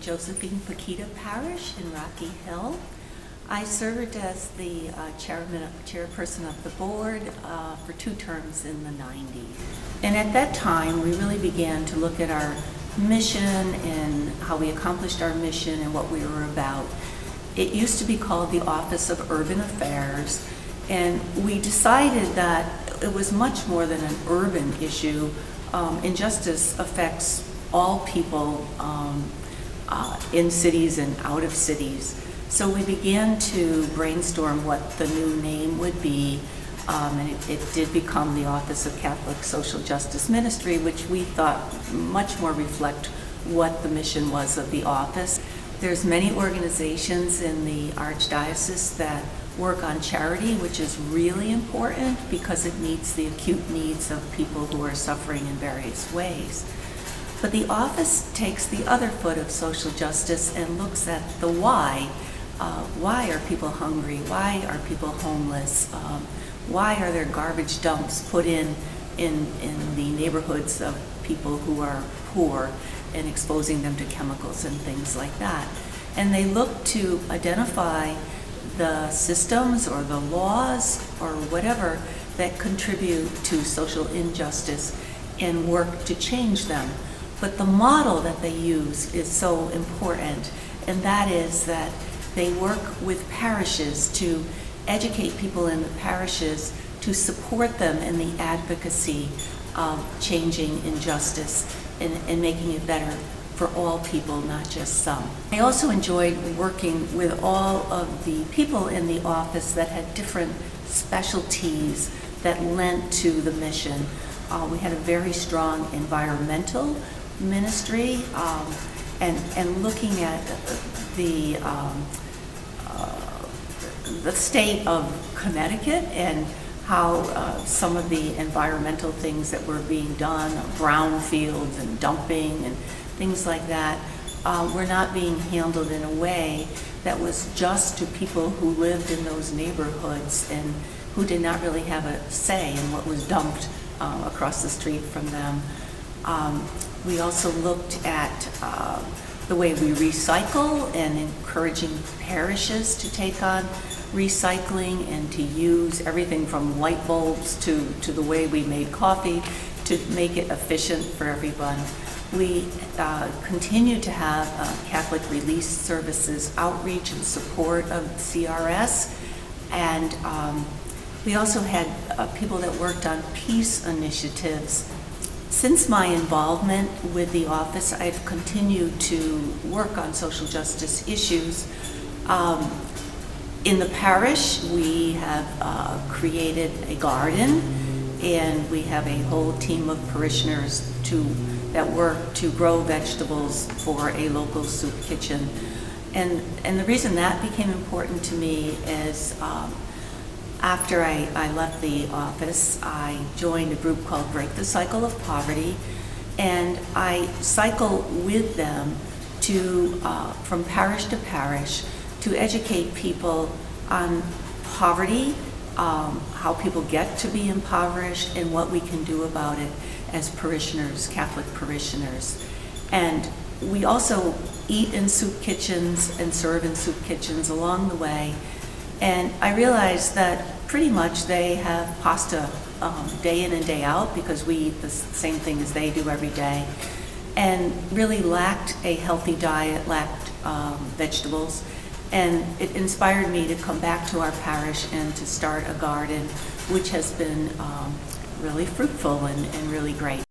Josephine Paquita Parish in Rocky Hill. I served as the chairperson of the board for 2 terms in the 90s. And at that time, we really began to look at our mission and how we accomplished our mission and what we were about. It used to be called the Office of Urban Affairs, and we decided that it was much more than an urban issue. Injustice affects all people in cities and out of cities. So we began to brainstorm what the new name would be, and it did become the Office of Catholic Social Justice Ministry, which we thought much more reflect what the mission was of the office. There's many organizations in the Archdiocese that work on charity, which is really important because it meets the acute needs of people who are suffering in various ways. But the office takes the other foot of social justice and looks at the why. Why are people hungry? Why are people homeless? Why are there garbage dumps put in the neighborhoods of people who are poor and exposing them to chemicals and things like that? And they look to identify the systems or the laws or whatever that contribute to social injustice and work to change them. But the model that they use is so important, and that is that they work with parishes to educate people in the parishes to support them in the advocacy of changing injustice and making it better for all people, not just some. I also enjoyed working with all of the people in the office that had different specialties that lent to the mission. We had a very strong environmental ministry, and looking at the state of Connecticut and how some of the environmental things that were being done, brownfields and dumping and things like that, were not being handled in a way that was just to people who lived in those neighborhoods and who did not really have a say in what was dumped across the street from them. We also looked at the way we recycle and encouraging parishes to take on recycling and to use everything from light bulbs to the way we made coffee to make it efficient for everyone. We continue to have Catholic Relief Services outreach and support of CRS, and we also had people that worked on peace initiatives. Since my involvement with the office, I've continued to work on social justice issues. In the parish, we have created a garden, and we have a whole team of parishioners that work to grow vegetables for a local soup kitchen. And the reason that became important to me is after I left the office, I joined a group called Break the Cycle of Poverty, and I cycle with them from parish to parish to educate people on poverty, how people get to be impoverished, and what we can do about it as parishioners, Catholic parishioners. And we also eat in soup kitchens and serve in soup kitchens along the way. And I realized that pretty much they have pasta day in and day out because we eat the same thing as they do every day, and really lacked a healthy diet, lacked vegetables. And it inspired me to come back to our parish and to start a garden, which has been really fruitful and really great.